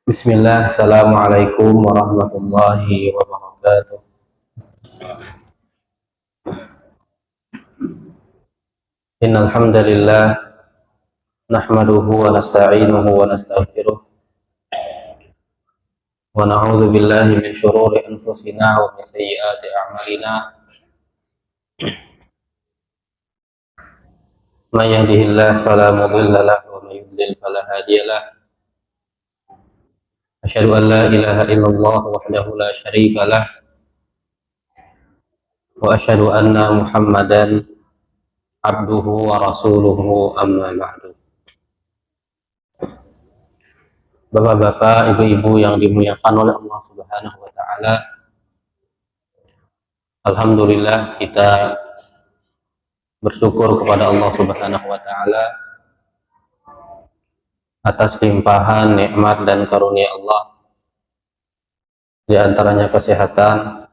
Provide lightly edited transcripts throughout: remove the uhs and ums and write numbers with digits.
Bismillah, Assalamualaikum warahmatullahi wabarakatuh. Innal hamdalillah nahmaduhu wa nasta'inuhu wa nastaghfiruh wa na'udzu billahi min shururi anfusina wa min sayyiati a'malina. May yahdihillahu fala mudilla lahu wa may yudlil fala hadiya lahu. Asyhadu an la ilaha illallah wahdahu la syarika lah wa asyhadu anna Muhammadan abduhu wa rasuluhu amma ba'du. Bapak-bapak, ibu-ibu yang dimuliakan oleh Allah Subhanahu wa taala. Alhamdulillah kita bersyukur kepada Allah Subhanahu wa taala atas limpahan nikmat dan karunia Allah, di antaranya kesehatan,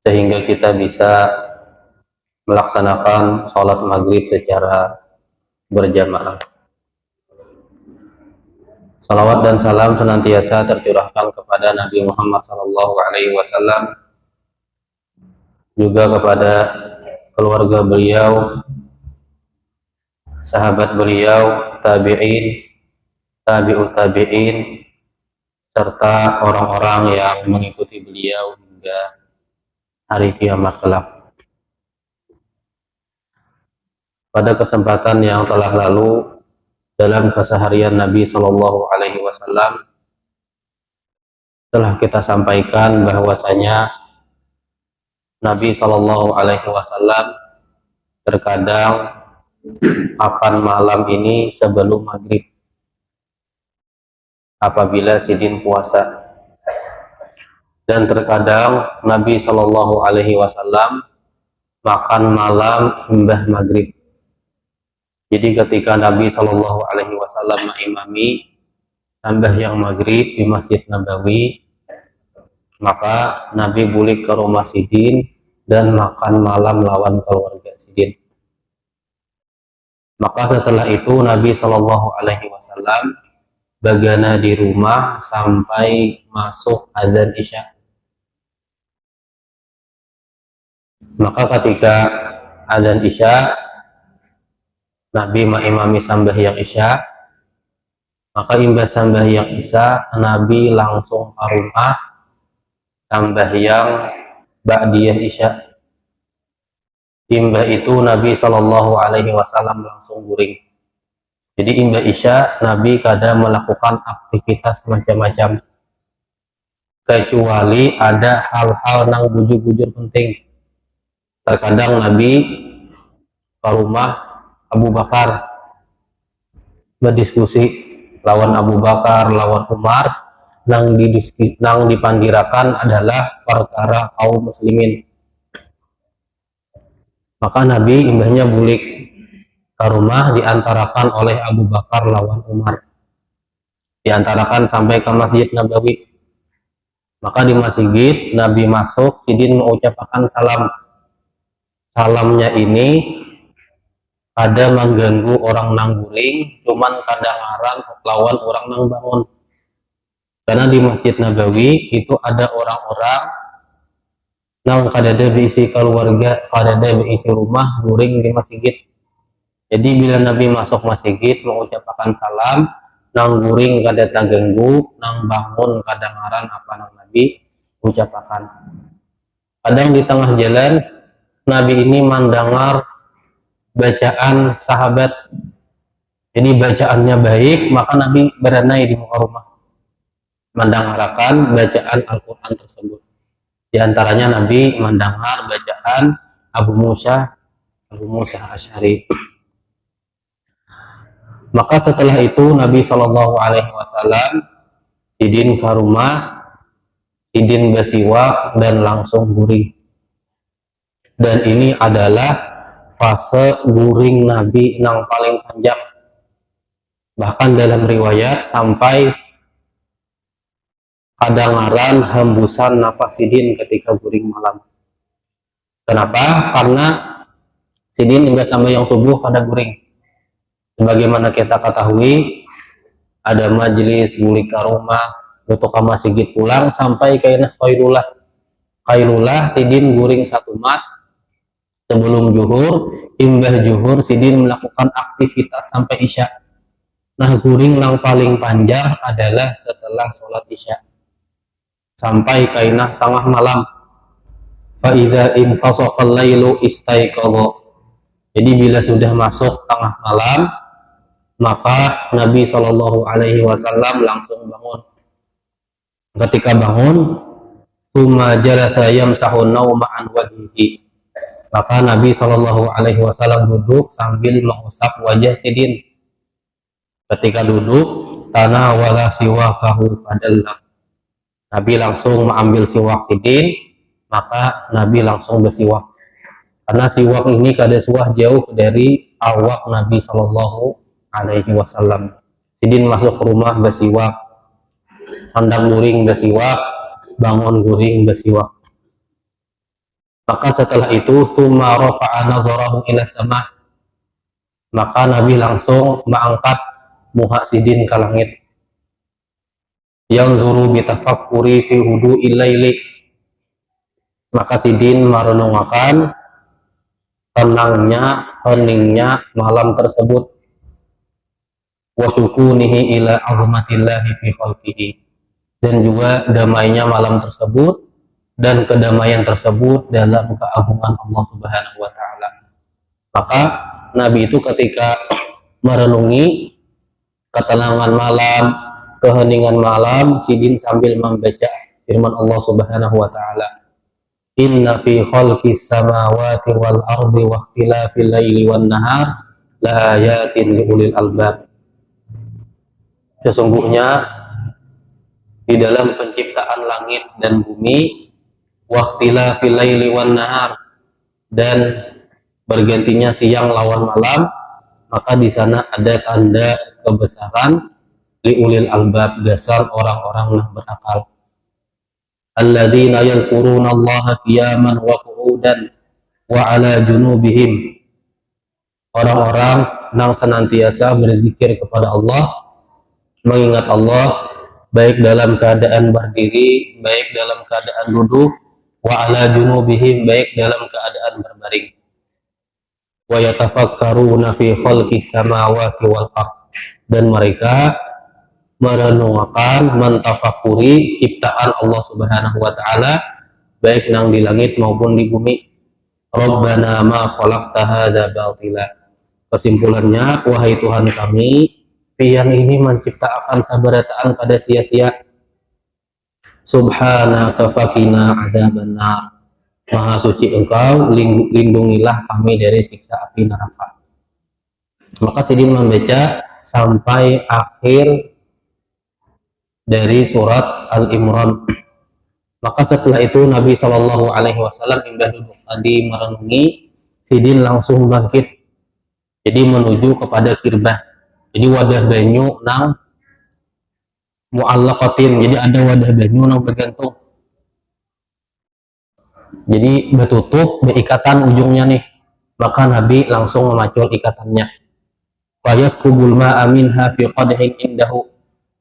sehingga kita bisa melaksanakan sholat maghrib secara berjamaah. Salawat dan salam senantiasa tercurahkan kepada Nabi Muhammad SAW, juga kepada keluarga beliau, sahabat beliau, tabi'in, tabi'ut tabi'in, serta orang-orang yang mengikuti beliau hingga hari kiamat kelak. Pada kesempatan yang telah lalu, dalam keseharian Nabi Shallallahu Alaihi Wasallam, telah kita sampaikan bahwasanya Nabi Shallallahu Alaihi Wasallam terkadang akan malam ini sebelum maghrib apabila sidin puasa, dan terkadang Nabi Shallallahu Alaihi Wasallam makan malam mbah maghrib. Jadi ketika Nabi Shallallahu Alaihi Wasallam mengimami sembahyang maghrib di Masjid Nabawi, maka Nabi balik ke rumah sidin dan makan malam lawan keluarga sidin. Maka setelah itu Nabi Shallallahu Alaihi Wasallam bagana di rumah sampai masuk azan Isya. Maka ketika azan Isya, Nabi mengimami sembahyang Isya, maka imbas sembahyang Isya Nabi langsung ke rumah sembahyang ba'diyah Isya. Imbas itu Nabi Shallallahu Alaihi Wasallam langsung guring. Jadi imbas Isya Nabi kadang melakukan aktivitas macam-macam, kecuali ada hal-hal nang bujur-bujur penting. Terkadang Nabi ke rumah Abu Bakar berdiskusi lawan Abu Bakar, lawan Umar, nang dipandirakan adalah perkara kaum muslimin. Maka Nabi imbahnya bulik ke rumah, diantarakan oleh Abu Bakar lawan Umar, diantarakan sampai ke Masjid Nabawi. Maka di masjid Nabi masuk, sidin mengucapkan salam. Salamnya ini ada mengganggu orang nang guling, cuman kadangaran lawan orang nang bangun. Karena di Masjid Nabawi itu ada orang-orang nang kadada berisi keluarga, kadada berisi rumah guring di masjid. Jadi bila Nabi masuk masjid mengucapkan salam, nang guring kadada ganggu, nang bangun kadangaran apa nang Nabi ucapkan. Kadang di tengah jalan Nabi ini mendengar bacaan sahabat, jadi bacaannya baik, maka Nabi berenai di muka rumah mendengarkan bacaan Al-Quran tersebut. Di antaranya Nabi mendengar bacaan Abu Musa Asy'ari. Maka setelah itu Nabi Shallallahu Alaihi Wasallam sidin ke rumah, sidin bersiwak dan langsung guring. Dan ini adalah fase guring Nabi yang paling panjang. Bahkan dalam riwayat sampai kadangaran hembusan napas sidin ketika guring malam. Kenapa? Karena sidin hingga sampai yang subuh pada guring. Sebagaimana kita ketahui, ada majelis bulik ke rumah, untuk ke masjid pulang sampai kainah Kailulah sidin guring satu mat sebelum zuhur, imbah zuhur sidin melakukan aktivitas sampai isya. Nah, guring yang paling panjang adalah setelah sholat isya sampai kainah tengah malam. Fa idza intasafal lailu istaiqadha. Jadi bila sudah masuk tengah malam, maka Nabi Shallallahu Alaihi Wasallam langsung bangun. Ketika bangun, summa jalasa yamsahu nauma an wajhihi. Maka Nabi Shallallahu Alaihi Wasallam duduk sambil mengusap wajah sidin. Ketika duduk, tanah wala siwakahu padallak. Nabi langsung mengambil siwak sidin, maka Nabi langsung bersiwak. Karena siwak ini kadasuah jauh dari awak Nabi Shallallahu Alaihi Wasallam. Sidin masuk ke rumah bersiwak, hendak guring bersiwak, bangun guring bersiwak. Maka setelah itu summa rafa'a nazarahu ila sama. Maka Nabi langsung mengangkat muka sidin ke langit. Yang zuru bitafakkuri fi hudu'il laili. Maka sidin merenungkan tenangnya, heningnya malam tersebut. Wa syukunihi ila azmatillahi fi khalqihi. Dan juga damainya malam tersebut dan kedamaian tersebut dalam keagungan Allah Subhanahu wa taala. Maka Nabi itu ketika merenungi ketenangan malam, keheningan malam, sidin sambil membaca firman Allah Subhanahu wa taala. Inna fi khalqis samawati wal ardi wa ikhtilafil laili wan nahar la ayatin liulil albab. Sesungguhnya di dalam penciptaan langit dan bumi, waqtilafil laili wan nahar, dan bergantinya siang lawan malam, maka di sana ada tanda kebesaran liulil albab, dasar orang-orang yang berakal. Alladzina yadhkuruna Allaha qiyaman wa qu'udan wa 'ala junubihim. Orang-orang yang senantiasa berzikir kepada Allah, mengingat Allah baik dalam keadaan berdiri, baik dalam keadaan duduk, wa 'ala junubihim, baik dalam keadaan berbaring. Wa yatafakkaruna fi khalqis samawati wal ardh, dan mereka merenungkan, mentafakuri ciptaan Allah Subhanahu wa taala baik yang di langit maupun di bumi. Rabbana ma khalaqta hadza batila. Kesimpulannya, wahai Tuhan kami, yang ini menciptakan sabarataan kada sia-sia. Subhanaka faqina adzabannar. Maha suci Engkau, lindungilah kami dari siksa api neraka. Maka sidin membaca sampai akhir dari surat Al-Imran. Maka setelah itu Nabi Shallallahu Alaihi Wasallam imbah duduk tadi merenungi, sidin langsung bangkit, jadi menuju kepada kirbah. Jadi wadah banyu nang mu'allaqatin, jadi ada wadah banyu nang bergantung, jadi bertutup, berikatan ujungnya nih. Maka Nabi langsung memacul ikatannya. Fayaskubul ma'a minha fi qadhin indahu.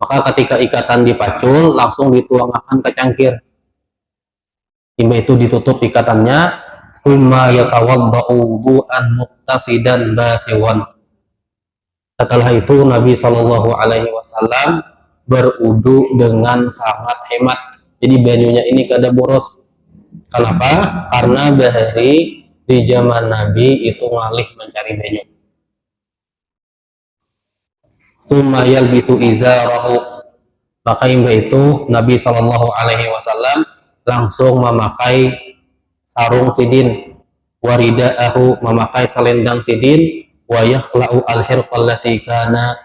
Maka ketika ikatan dipacul, langsung dituangkan ke cangkir. Hingga itu ditutup ikatannya. Summa yatawadda'u wudu'an muqtasidan basiwan. Setelah itu Nabi Shallallahu Alaihi Wasallam berudu dengan sangat hemat. Jadi banyunya ini kada boros. Kenapa? Karena bahari di zaman Nabi itu ngalih mencari banyu. Summa yalbisu izarahu. Maka hingga itu Nabi Shallallahu Alaihi Wasallam langsung memakai sarung sidin, waridaahu, memakai selendang sidin, wa yakhla'u al-hirqa allati kana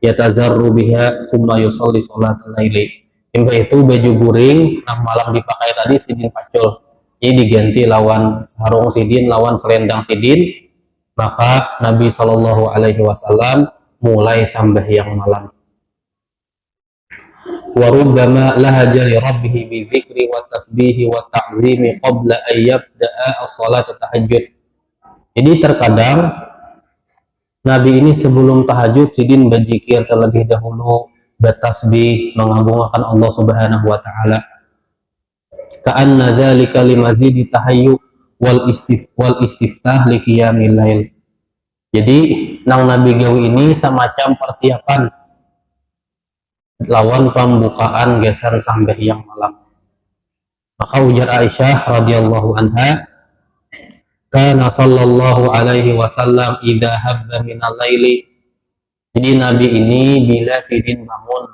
yatazarru biha summa yusalli sholatal laili. Hingga itu baju guring yang malam dipakai tadi sidin pacul, ini diganti lawan sarung sidin, lawan selendang sidin. Maka Nabi Shallallahu Alaihi Wasallam mulai sembahyang malam. Wa rubbama lahaja li rabbih bi dzikri wa tasbihi wa ta'zimi qabla an yabda'a as-salat tahajjud. Jadi terkadang Nabi ini sebelum tahajud sidin berzikir terlebih dahulu, bertasbih, mengagungkan Allah Subhanahu wa taala. Ka'anna dzalika limazidi tahayyu wal istiftah li qiyamil lail. Jadi nang Nabi gawi ini semacam persiapan lawan pembukaan geser sampai yang malam. Maka ujar Aisyah radhiyallahu anha, kana sallallahu alaihi wasallam idza habba minal laili. Jadi Nabi ini bila sidin bangun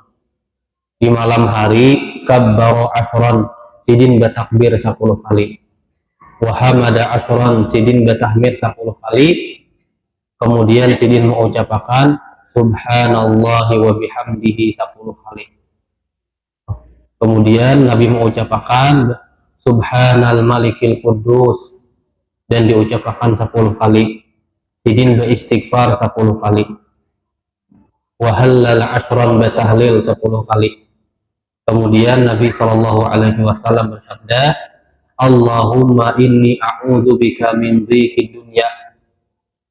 di malam hari, kabbara ashran, sidin bertakbir 10 kali. Wa hamada ashran, sidin bertahmid 10 kali. Kemudian sidin mengucapkan subhanallahi wa bihamdihi 10 kali. Kemudian Nabi mengucapkan subhanal malikil quddus dan diucapkan 10 kali. Sidin beristighfar 10 kali. Wa halal ashran batahlil 10 kali. Kemudian Nabi SAW bersabda, Allahumma inni a'udzubika min dzikid dunya.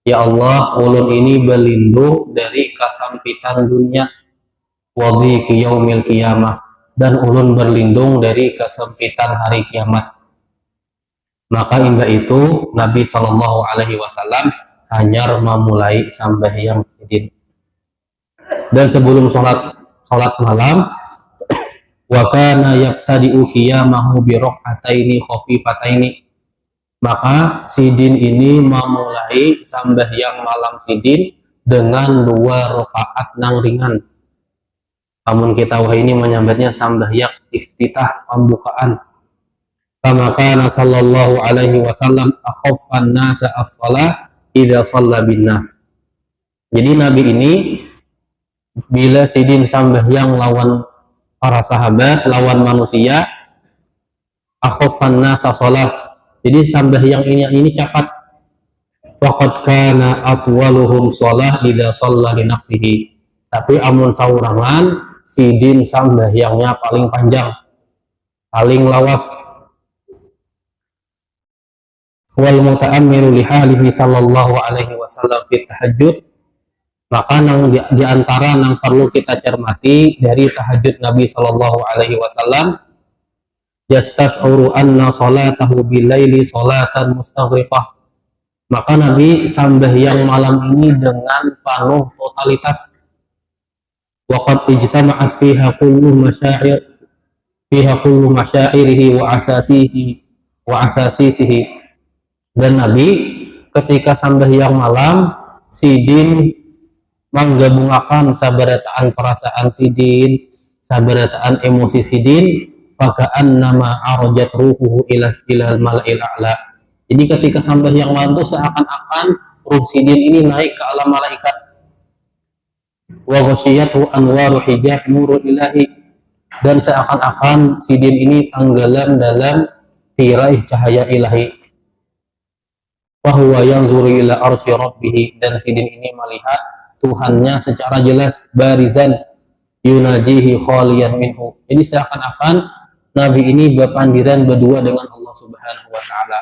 Ya Allah, ulun ini berlindung dari kesampitan dunia, wa dziki yaumil qiyamah, dan ulun berlindung dari kesempitan hari kiamat. Maka indah itu Nabi SAW hanya memulai sembahyang idin. Dan sebelum sholat malam, wa kana yabtadi'u qiyamahu bi rak'ataini khafifataini. Maka sidin ini memulai sembahyang malam sidin dengan 2 rakaat nang ringan. Namun kita ini menyambutnya sembahyang iftitah, pembukaan. Kama kana sallallahu alaihi wasallam akhaffan nasa as-shalah idza shalla bin nas. Jadi Nabi ini bila sidin sembahyang lawan para sahabat, lawan manusia, akhaffan nasa shalah. Jadi sembahyang ini cepat. Waqad kana atwaluhum shalah idza shalla li nafsihi. Tapi amun saurangan sidin sembahyangnya paling panjang, paling lawas. Wal muta'ammiru li halihi sallallahu alaihi wasallam fi tahajjud. Maka nang di antara nang perlu kita cermati dari tahajud Nabi sallallahu alaihi wasallam, yastash'uru anna salatahu bilaili salatan mustaghriqah. Maka Nabi sembahyang malam ini dengan penuh totalitas. Waqad ijtama'at fiha kullu masyairihi wa asasihi. Dan Nabi ketika sembahyang malam sidin menggabungkan sabarataan perasaan sidin, sabarataan emosi sidin, faka'annama arjat ruhuhu ilal mala'il a'la. Jadi ketika sembahyang malam itu seakan-akan ruh sidin ini naik ke alam malaikat. Wa ghasyiyatu anwaru hijab nuru ilahi, dan seakan-akan sidin ini tenggelam dalam tirai cahaya ilahi. Wa huwa yanzuru ila arsy rabbih, dan sidin ini melihat Tuhannya secara jelas, barizan yunajihi khaliyan minhu. Jadi seakan-akan Nabi ini berpandiran berdua dengan Allah Subhanahu wa taala.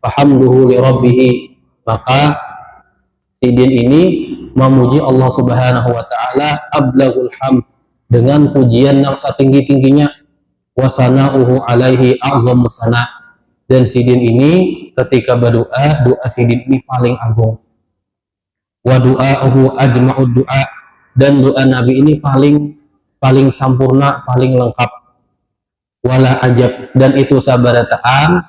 Fahamduhu li rabbih, maka sidin ini memuji Allah Subhanahu wa taala ablaghul hamd, dengan pujian yang setinggi-tingginya. Wa sana'uhu alaihi a'zamu sana', dan sidin ini ketika berdoa, doa sidin ini paling agung. Wa du'a'uhu ajma'ud du'a, dan doa Nabi ini paling sempurna, paling lengkap. Wala ajab, dan itu sabarataan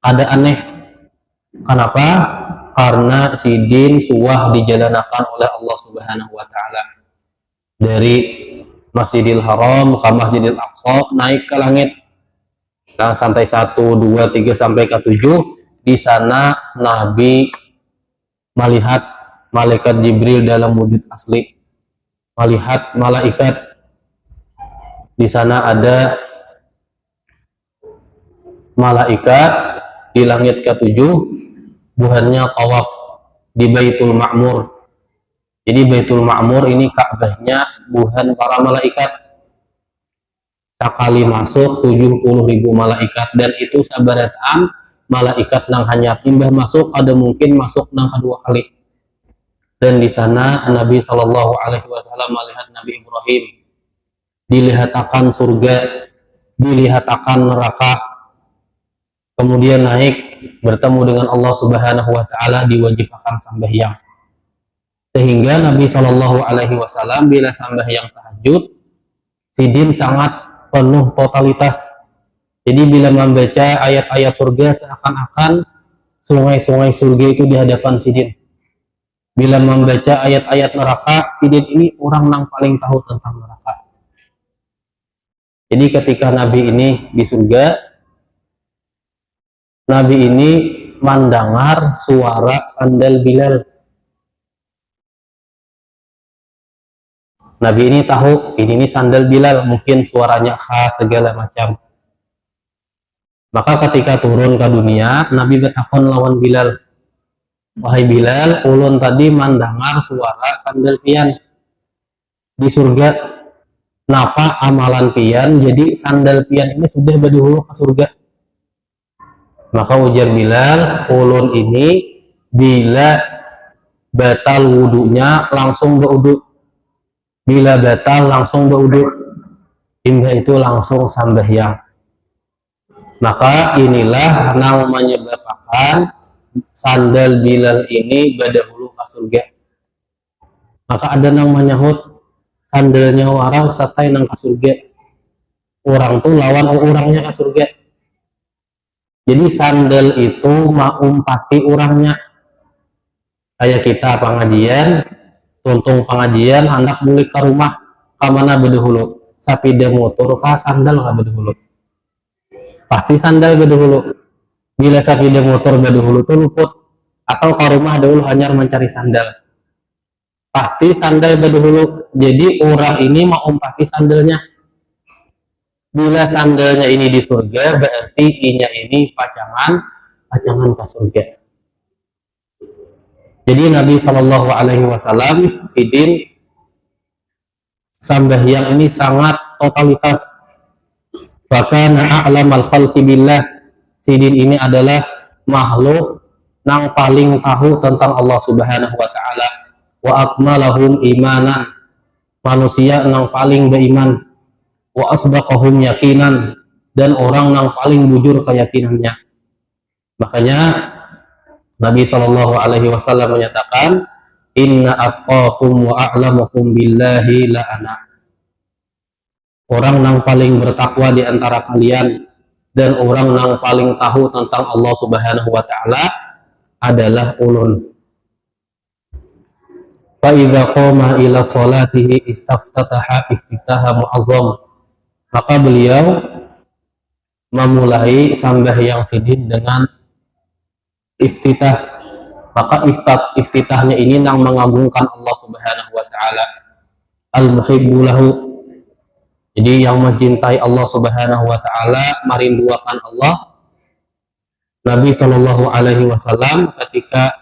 ada aneh. Kenapa? Karena sidin suah dijalanakan oleh Allah Subhanahu wa taala dari Masjidil Haram ke Masjidil Aqsa, naik ke langit. Nah, sampai 1, 2, 3 sampai ke 7, di sana Nabi melihat malaikat Jibril dalam wujud asli, melihat malaikat. Di sana ada malaikat di langit ke-7, buhannya tawaf di Baitul Ma'mur. Jadi Baitul Ma'mur ini Ka'bahnya buhan para malaikat. Sekali masuk 70.000 malaikat, dan itu sabarataan malaikat nang hanya timbah masuk, ada mungkin masuk nang kedua kali. Dan di sana Nabi Shallallahu Alaihi Wasallam melihat Nabi Ibrahim, dilihat akan surga, dilihat akan neraka, kemudian naik bertemu dengan Allah Subhanahu Wa Taala, diwajibkan sembahyang. Sehingga Nabi Shallallahu Alaihi Wasallam bila sembahyang tahajud, sidin sangat penuh totalitas. Jadi bila membaca ayat-ayat surga seakan-akan sungai-sungai surga itu di hadapan sidin. Bila membaca ayat-ayat neraka, sidin ini orang yang paling tahu tentang neraka. Jadi ketika Nabi ini di surga, Nabi ini mendengar suara sandal Bilal. Nabi ini tahu ini sandal Bilal, mungkin suaranya khas segala macam. Maka ketika turun ke dunia, Nabi bertakon lawan Bilal, wahai Bilal, ulun tadi mendengar suara sandal pian di surga. Napa amalan pian jadi sandal pian ini sudah berhulu ke surga? Maka ujar Bilal, ulun ini bila batal wudunya langsung berwudu, bila batal langsung berwudu, imbah itu langsung sembahyang. Maka inilah yang menyebabkan sandal Bilal ini badahulu ke surga. Maka ada yang menyahut, sandalnya warang satai nang ke surga. Orang tuh lawan orangnya ke surga. Jadi sandal itu maumpati orangnya. Kayak kita pengajian, tuntung pengajian, hendak balik ke rumah, ke mana badahulu? Sapida motor kah sandal kah badahulu? Pasti sandal badahulu. Bila sapida motor badahulu tuh luput, atau ke rumah dahulu hanya mencari sandal. Pasti sandal badahulu. Jadi orang ini mau umpati sandalnya. Bila sandalnya ini di surga, berarti inya ini pacangan ke surga. Jadi Nabi Shallallahu Alaihi Wasallam sidin sembahyang ini sangat totalitas. Fakana a'lamal khalqi billah. Sidin ini adalah makhluk yang paling tahu tentang Allah Subhanahu Wa Taala. Wa akmalahum imanan, manusia yang paling beriman. Wa asdaqahum yakinan, dan orang yang paling bujur keyakinannya. Makanya Nabi Shallallahu Alaihi Wasallam menyatakan, Inna atqakum wa a'lamukum billahi la ana. Orang yang paling bertakwa di antara kalian dan orang yang paling tahu tentang Allah Subhanahu Wa Taala adalah ulun. Fa idza qama ila salatihi istaftataha iftitaha mu'azzam. Maka beliau memulai sembahyang sidin dengan iftitah. Maka iftitahnya ini yang mengagungkan Allah Subhanahu Wa Taala. Al-muhibbu lahu. Jadi yang mencintai Allah Subhanahu Wa Taala, merinduakan Allah. Nabi Shallallahu Alaihi Wasallam ketika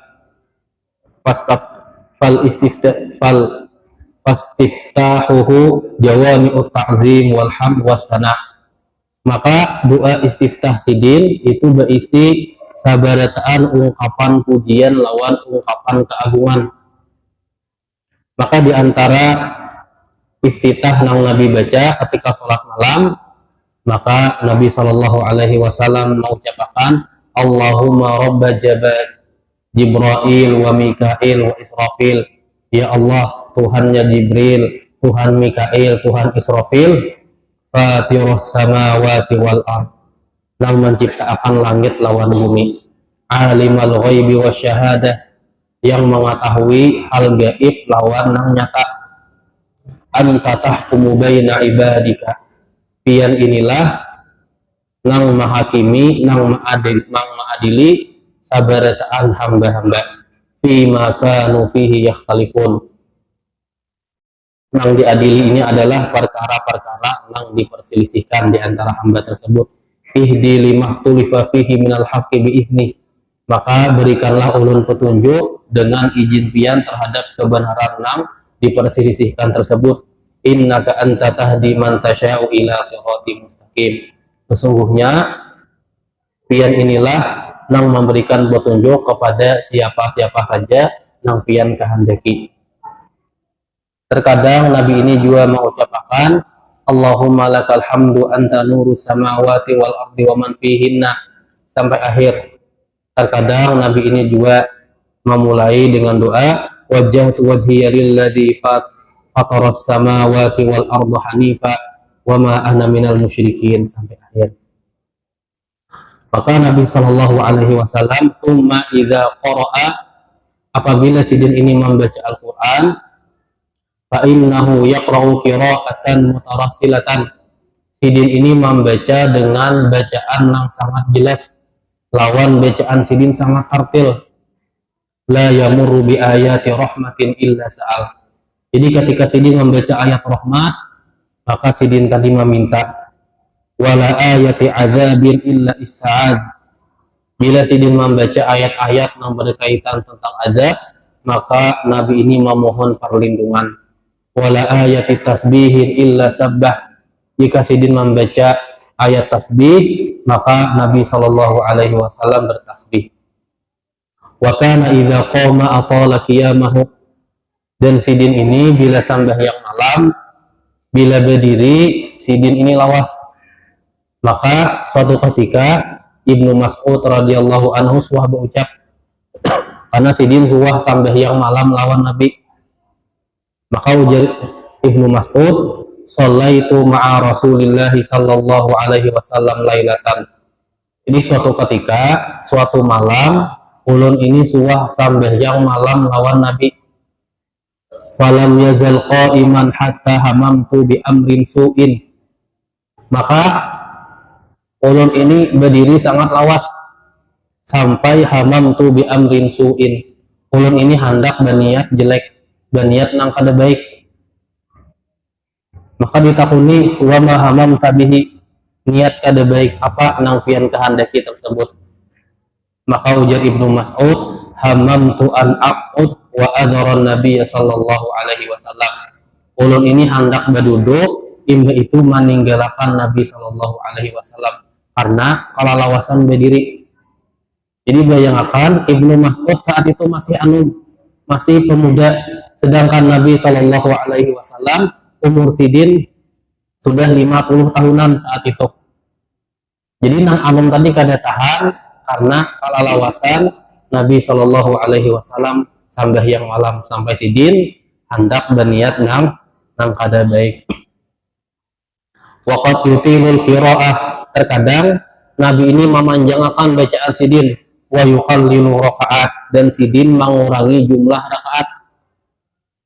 fastiftahuhu jawami'ut ta'zim wal hamd wassana. Maka doa istiftah sidin itu berisi sabarataan ungkapan pujian lawan ungkapan keagungan. Maka di antara iftitah yang Nabi baca ketika sholat malam, maka Nabi Shallallahu Alaihi Wasallam mengucapkan Allahumma Rabba Jibril wa Mikail wa Israfil. Ya Allah, Tuhannya Jibril, Tuhan Mikail, Tuhan Israfil, Fatirus samawati wal ard, yang menciptakan langit lawan bumi, Alimal ghaibi wasyahadah, yang mengetahui hal gaib lawan yang nyata, Anta tahkumu baina ibadika, pian inilah nang mahakimi, nang maadili sabarataan hamba-hamba, fima kanu fihi yakhtalifun. Nang diadili ini adalah perkara-perkara yang diperselisihkan di antara hamba tersebut. Ihdi limakhtulifa fihi minal haqqi biizni. Maka berikanlah ulun petunjuk dengan izin pian terhadap kebenaran yang diperselisihkan tersebut. Innaka anta tahdi man tasya'u ila siratim mustaqim. Sesungguhnya pian inilah yang memberikan petunjuk kepada siapa-siapa saja nang pian kehendaki. Terkadang Nabi ini juga mengucapkan Allahumma lakal hamdu anta nurus samawati wal ardi wa man fihinna sampai akhir. Terkadang Nabi ini juga memulai dengan doa wajjahtu wajhiya lilladzi fataras samawati wal arda hanifa wa ma ana minal musyrikin sampai akhir. Maka Nabi Shallallahu Alaihi Wasallam summa idza qara'a, apabila sidin ini membaca Al-Quran, fa innahu yaqra'u qira'atan mutarassilatan, sidin ini membaca dengan bacaan yang sangat jelas, lawan bacaan sidin sangat tartil, la yamurru bi ayati rahmatin illa sa'al. Jadi ketika sidin membaca ayat rahmat, maka sidin tadi meminta, wala ayati adzabin illa ista'ad. Bila sidin membaca ayat-ayat yang berkaitan tentang azab, maka Nabi ini memohon perlindungan. Wala ayati tasbihin illa sabbah. Jika sidin membaca ayat tasbih, maka Nabi Shallallahu Alaihi Wasallam bertasbih. Wa kana idza qama atala qiyamahu, dan sidin ini bila sembahyang malam, bila berdiri sidin ini lawas. Maka suatu ketika Ibnu Mas'ud radhiyallahu anhu suah berucap, karena sidin suah sembahyang malam lawan Nabi. Maka ujar Ibnu Mas'ud, shallaitu ma'a Rasulillah sallallahu alaihi wasallam lailatan. Jadi suatu ketika, suatu malam, ulun ini suah sembahyang malam lawan Nabi. Falam yazal qa'iman hatta hamamtu bi amrin su'in. Maka ulun ini berdiri sangat lawas sampai hamamtu bi amrin su'in. Ulun ini hendak berniat jelek, berniat nang kada baik. Maka ditakuni wa ma hamamta bihi, niat kada baik apa nang pian kehendaki tersebut. Maka ujar Ibnu Mas'ud, hamamtu an aqud wa adhara Nabi sallallahu alaihi wasallam. Ulun ini hendak berduduk, imba itu meninggalkan Nabi sallallahu alaihi wasallam karena kalalawasan berdiri. Jadi bayangkan Ibnu Mas'ud saat itu masih pemuda, sedangkan Nabi sallallahu alaihi wasallam umur sidin sudah 50 tahunan saat itu. Jadi nang anum tadi kada tahan karena kalalawasan Nabi Shallallahu Alaihi Wasallam sembahyang malam sampai sidin hendak berniat nang kada baik. Waqat yutilul qiraah, terkadang Nabi ini memanjangkan bacaan sidin, wa yuqallilu rakaat, dan sidin mengurangi jumlah rakaat.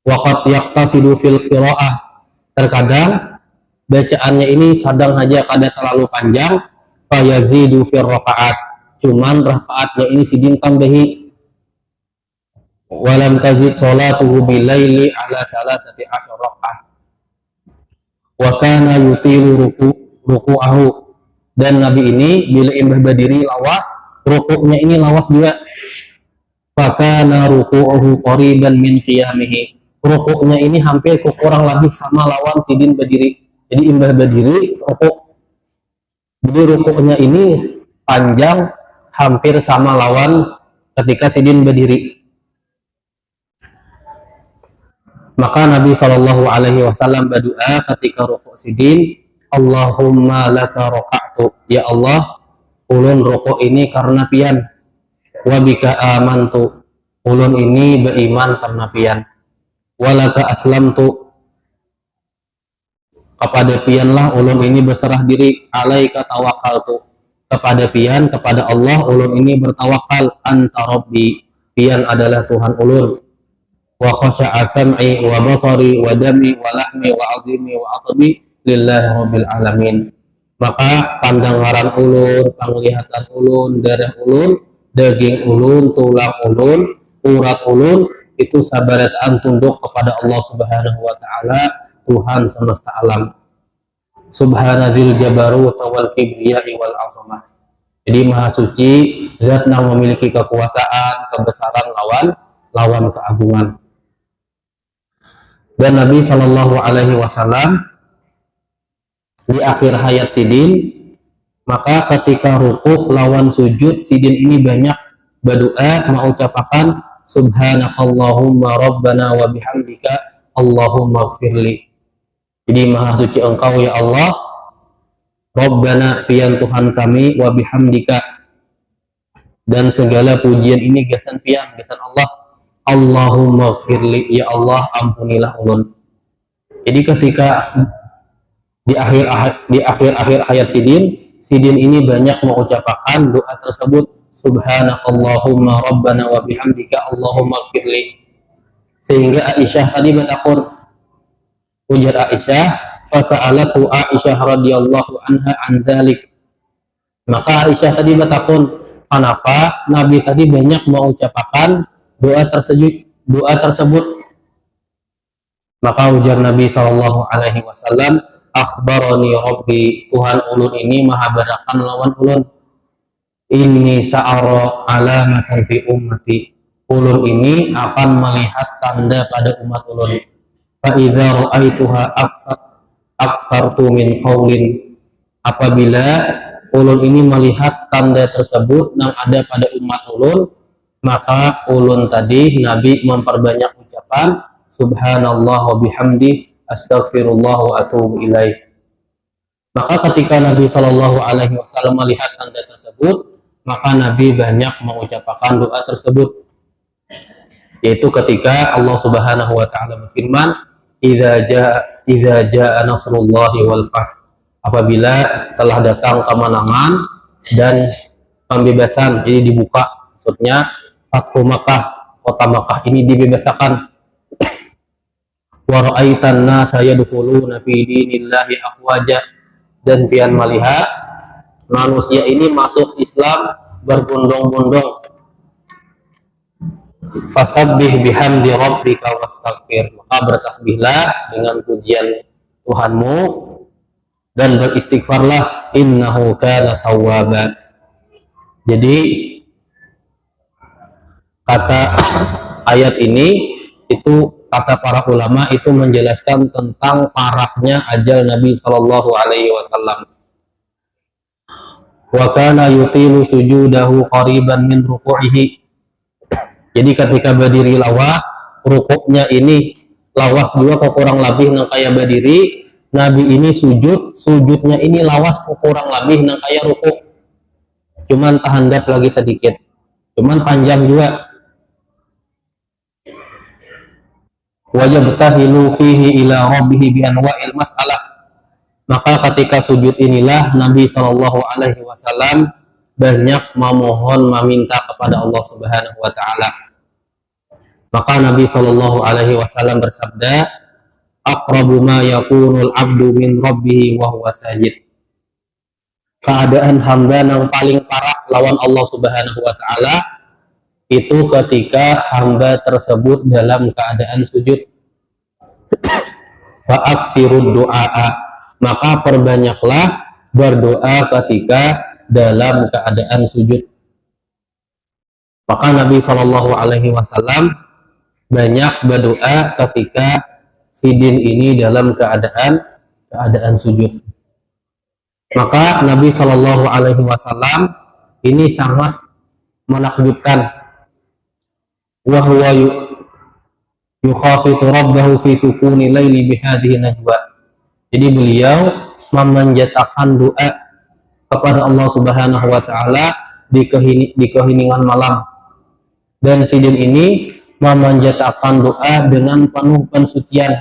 Waqat yaqtasidu fil qiraah, terkadang bacaannya ini sedang saja kada terlalu panjang, fa yazidu fil rakaat, cuman rakaatnya ini sidin tambahi. Walam tazid salatuhu bilaili ala salasati asyar rakaat. Wa kana yutilu ruku'ahu, dan Nabi ini bila imbah berdiri lawas, rukuknya ini lawas juga. Fa kana ruku'uhu qariban min qiyamihi, rukuknya ini hampir kurang lebih sama lawan sidin berdiri. Jadi imbah berdiri rukuk, jadi rukuknya ini panjang hampir sama lawan ketika sidin berdiri. Maka Nabi Shallallahu Alaihi Wasallam berdoa ketika rukuk sidin, Allahumma laka roka'tu, ya Allah, ulun rukuk ini karena pian, wa bika amantu, ulun ini beriman karena pian, walaka aslamtu, kepada pianlah ulun ini berserah diri, alaika tawakkaltu, kepada pian, kepada Allah ulun ini bertawakal, anta rabbi, pian adalah Tuhan ulun. Wa khasha'a sam'i wa basari wa dami wa lahmi wa azimi wa asabi lillahi rabbil alamin. Maka pandangaran ulun, penglihatan ulun, darah ulun, daging ulun, tulang ulun, urat ulun, itu sabarataan tunduk kepada Allah Subhanahu wa taala, Tuhan semesta alam. Subhanadzil jabarut wal kibriyai wal azamah. Jadi maha suci, zat yang memiliki kekuasaan, kebesaran lawan keagungan. Dan Nabi Shallallahu Alaihi Wasallam di akhir hayat sidin, maka ketika rukuk lawan sujud sidin ini banyak berdoa mengucapkan subhanakallahumma rabbana wa bihamdika Allahumma ighfirli. Jadi maha suci engkau ya Allah, Rabbana pian Tuhan kami, wa bihamdika, dan segala pujian ini gasan pian gasan Allah, Allahumma ighfirli, ya Allah ampunilah ulun. Jadi ketika di akhir ayat sidin ini banyak mengucapkan doa tersebut, subhanakallahumma rabbana wa bihamdika Allahumma ighfirli, sehingga Aisyah tadi bertakun, ujar Aisyah, fasa'alathu Aisyah radhiyallahu anha an dzalik. Maka Aisyah tadi bertakun, kenapa Nabi tadi banyak mengucapkan doa tersebut? Maka ujar Nabi sallallahu alaihi wasallam, akhbarani rabbi, Tuhan ulun ini maha barakan lawan ulun, inni sa'ara alamatan fi ummati, ulun ini akan melihat tanda pada umat ulun, fa idza ra'aituha aktsartu min qaulin, apabila ulun ini melihat tanda tersebut yang ada pada umat ulun, maka ulun tadi Nabi memperbanyak ucapan subhanallah wa bihamdi astaghfirullah wa atubu ilaih. Maka ketika Nabi Shallallahu alaihi wasallam melihat tanda tersebut, maka Nabi banyak mengucapkan doa tersebut, yaitu ketika Allah Subhanahu wa taala berfirman, idza jaa nasrullahi wal fath, apabila telah datang kemenangan dan pembebasan, jadi dibuka, maksudnya Fathu Makkah, kota Makkah ini dibebaskan, wa ra'aitan nasa yadkhuluna fi dinillahi afwaja, dan pian melihat manusia ini masuk Islam berbondong-bondong, fasabbih bihamdi rabbika wastaghfir, maka bertasbihlah dengan pujian Tuhanmu dan beristighfarlah, innahu kana tawwaba. Jadi kata ayat ini itu, kata para ulama itu menjelaskan tentang parahnya ajal Nabi Shallallahu alaihi wasallam. Wa kana yutilu sujudahu qariban min ruku'ihi, jadi ketika berdiri lawas, rukuknya ini lawas juga kok kurang lebih nang kaya berdiri. Nabi ini sujudnya ini lawas kok kurang lebih nang kaya rukuk, cuman tahandap lagi sedikit, cuman panjang juga. Wajib tahilu fihi ila rabbihi bi anwa'il mas'alah, maka ketika sujud inilah Nabi Shallallahu alaihi wasallam banyak memohon meminta kepada Allah Subhanahu wa taala. Maka Nabi Shallallahu alaihi wasallam bersabda, aqrabu ma yakunul abdu min rabbih wa huwa sajid, keadaan hamba yang paling parah lawan Allah Subhanahu wa taala itu ketika hamba tersebut dalam keadaan sujud. Fa aksirud du'a, maka perbanyaklah berdoa ketika dalam keadaan sujud. Maka Nabi Shallallahu alaihi wasallam banyak berdoa ketika sidin ini dalam keadaan sujud. Maka Nabi Shallallahu alaihi wasallam ini sangat menakjubkan, wa huwa yukhafitu rabbahu fi sukuni laili bihadhihi najwa, jadi beliau memanjatkan doa kepada Allah Subhanahu wa taala di keheningan malam, dan sidin ini memanjatkan doa dengan penuh pensucian,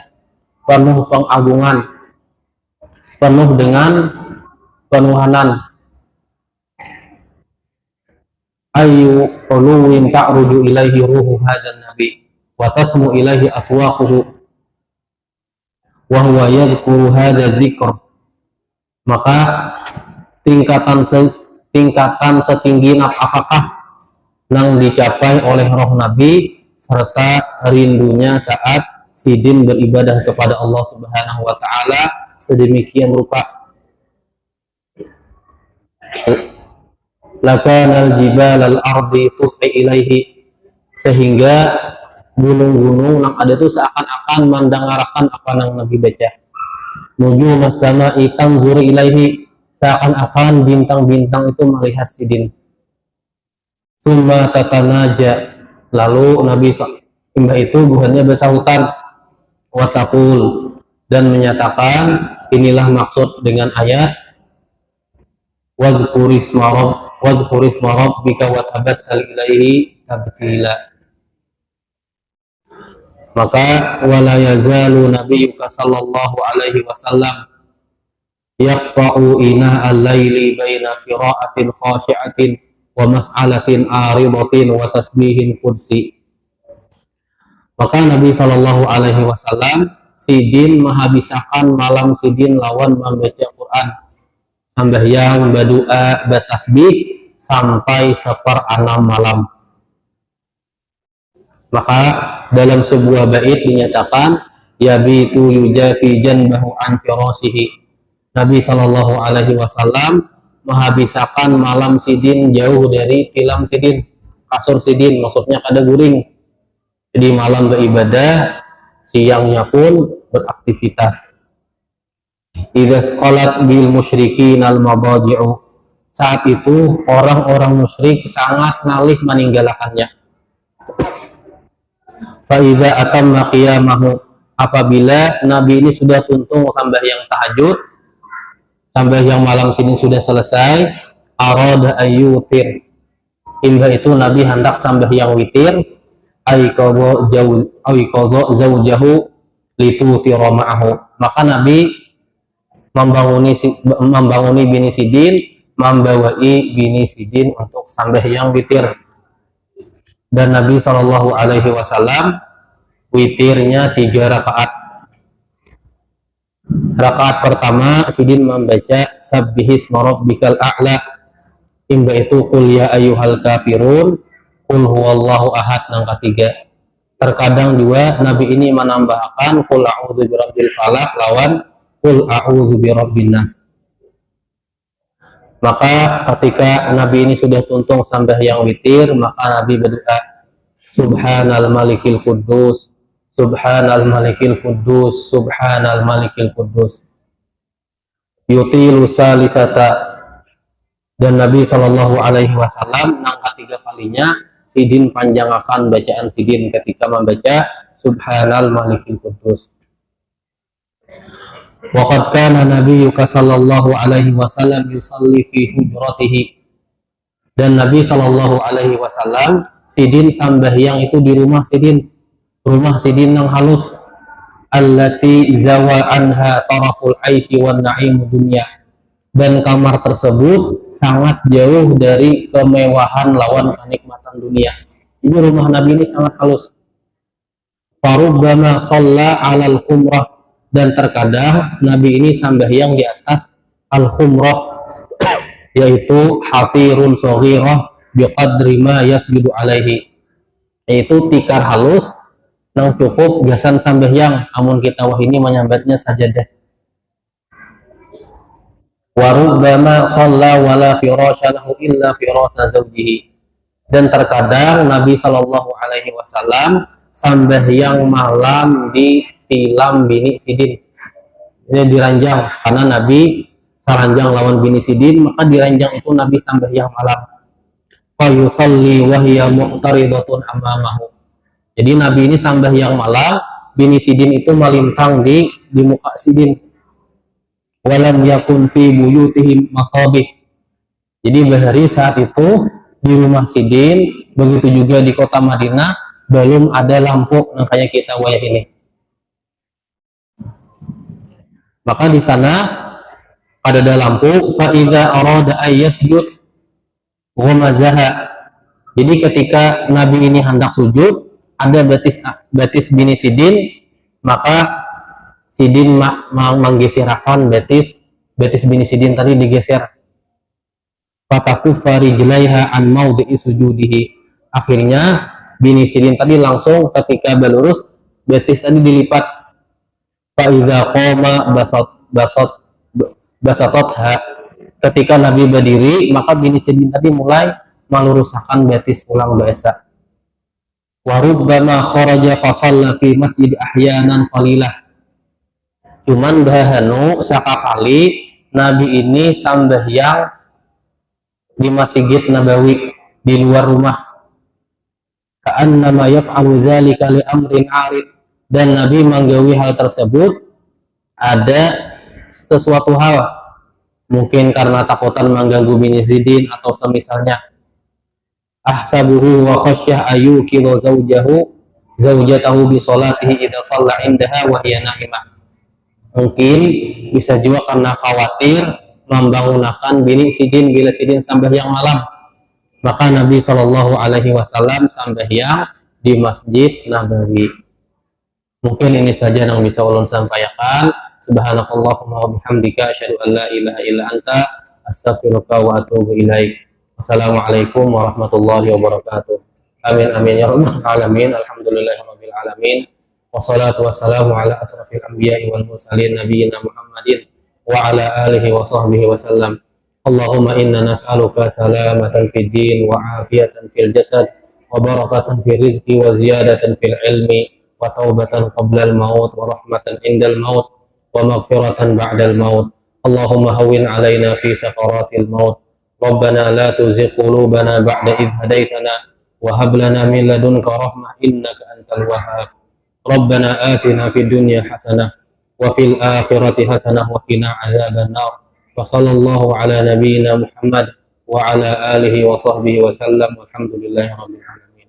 penuh pengagungan, penuh dengan penuhanan. Ayu quluwin ta'ruju ilaihi ruhu hadzal nabi wa tasmu ilaihi aswaquhu wa huwa yadhkuru hadzal dzikr, maka tingkatan setinggi apakah yang dicapai oleh roh Nabi serta rindunya saat sidin beribadah kepada Allah Subhanahu wa taala sedemikian rupa. Lakanal jibal al-ardi tus'i ilaihi, sehingga gunung-gunung yang ada itu seakan-akan mendengarkan apa yang Nabi baca. Nujumus sama'i tanzuru ilaihi, seakan-akan bintang-bintang itu melihat sidin. Summa tatanaja, Lalu Imbah itu bukannya bersahutan watakul, dan menyatakan inilah maksud dengan ayat wazkurisma rabbika wa tabattal ilaihi tabtila. Maka wala yazalu nabiyyuka sallallahu alaihi wasallam yaqta'u ina al-laili baina qira'atin khashi'atin wa mas'alatin aridatin wa tasbihin qudsi. Maka Nabi Shallallahu Alaihi Wasallam sidin menghabiskan malam sidin lawan membaca Quran, sambahyang, berdoa, bertasbih sampai 1/6 malam. Maka dalam sebuah bait dinyatakan yabitu yujafi janbahu an firasihi. Nabi Shallallahu Alaihi Wasallam menghabiskan malam sidin jauh dari tilam sidin, kasur sidin, maksudnya kada guring. Jadi malam beribadah, siangnya pun beraktivitas. Idza qalat bil musyrikin al mabadi'u. Saat itu orang-orang musyrik sangat nalih meninggalkannya. Fa idza atamma qiyamahu. Apabila Nabi ini sudah tuntung sambahyang tahajud, sambahyang malam sidin sudah selesai, arada ayyutir. Imbah itu Nabi hendak sambahyang witir, aiqadha zaujahu litutira ma'ahu. Maka Nabi membanguni bini sidin, membawai bini sidin untuk sambahyang witir. Dan Nabi Shallallahu Alaihi Wasallam witirnya 3 rakaat. Rakaat pertama sidin membaca sabbihisma rabbikal a'la. Imbah itu qul ya ayyuhal kafirun, qul huwallahu ahad yang ketiga. Terkadang juga Nabi ini menambahkan qul a'udzu birabbil falaq lawan qul a'udzu birabbin nas. Maka ketika Nabi ini sudah tuntung sambahyang witir, maka Nabi berdoa subhanal malikil quddus, subhanal malikil quddus, subhanal malikil quddus. Yutilu salisata. Dan Nabi Shallallahu Alaihi Wasallam yang ketiga kalinya sidin panjangkan bacaan sidin ketika membaca subhanal malikil quddus. Wa qad kana nabiyyuka sallallahu alaihi wasallam yusalli fi hujratihi. Dan Nabi Shallallahu Alaihi Wasallam sidin sambahyang itu di rumah sidin yang halus, allati zawa anha taraful aisy wan na'im dunya. Dan kamar tersebut sangat jauh dari kemewahan lawan kenikmatan dunia. Ini rumah Nabi ini sangat halus. Farubbama shalla 'alal khumrah. Dan terkadang Nabi ini sambahyang di atas al-khumrah, yaitu hasirun shaghirah biqadri ma yasjudu alaihi. Yaitu tikar halus yang cukup biasan sambahyang, amun kita wah ini menyambatnya sajadah. Warubbama shalla wala firasha lahu illa firasa zawjihi. Dan terkadang Nabi Shallallahu Alaihi Wasallam sambahyang malam di tilam bini sidin. Ini diranjang karena Nabi saranjang lawan bini sidin, maka diranjang itu Nabi sambahyang malam. Fa yusalli wa hiya muqtaridatun amamahu. Jadi Nabi ini sambahyang malam, bini sidin itu melintang di muka sidin. Walam yakun fi buyutihim masabih. Jadi bahari saat itu di rumah sidin, begitu juga di kota Madinah belum ada lampu yang kayak kita wayah ini. Maka di sana ada lampu. Fa idza arada ayyasjud ghamazaha. Jadi ketika Nabi ini hendak sujud, ada batis bini sidin, maka sidin menggeserkan batis bini sidin tadi digeser. Fatakufa rijlaiha an maudhi'i sujudihi. Akhirnya bini sidin tadi langsung ketika berlurus batis tadi dilipat. Fa idza qama basatotha. Ketika Nabi berdiri, maka bini sidin tadi mulai meluruskan batis pulang biasa. Wa rubbama kharaja fa shalla fi masjid ahyanan qalilah. Cuman bahanu sakakali Nabi ini sambahyang di Masjid Nabawi di luar rumah. ka'annama yaf'alu dzalika li amrin 'arid, dan Nabi menggawi hal tersebut ada sesuatu hal, mungkin karena takutan mengganggu bin Yazidin atau semisalnya. Ahsabuhu wa khasyah ayyukilu zaujatahu bi salatihi idza shalla indaha wa hiya naimah. Mungkin bisa juga karena khawatir membangunkan bini Sidin bila Sidin sembahyang malam, maka Nabi Shallallahu Alaihi Wasallam sembahyang di Masjid Nabawi. Mungkin ini saja yang bisa ulun sampaikan. Subhanakallahumma wa bihamdika asyhadu an la ilaha illa anta astaghfiruka wa atubu ilaik. Wassalamualaikum warahmatullahi wabarakatuh. Amin amin ya rabbal alamin. Alhamdulillahirabbil alamin. Wassalatu wassalamu ala asrafil anbiya'i wal mursalin nabiyina Muhammadin wa ala alihi wa sahbihi wasallam. Allahumma inna nas'aluka salamatan fid din wa afiyatan fil jasad wa barakatan fil rizqi wa ziyadatan fil ilmi wa taubatan qabla al maut wa rahmatan indal maut wa maghfiratan ba'dal maut. Allahumma hawwin alaina fi sakaratil maut. Rabbana la tuzigh qulubana ba'da idh hadaitana wa hab lana min ladunka rahmah innaka antal wahhab. Rabbana atina fid dunya hasanah wa fil akhirati hasanah wa qina adzaban nar. Wa sallallahu ala nabiyyina Muhammad wa ala alihi wa sahbihi wa sallam. Walhamdulillahi rabbil alamin.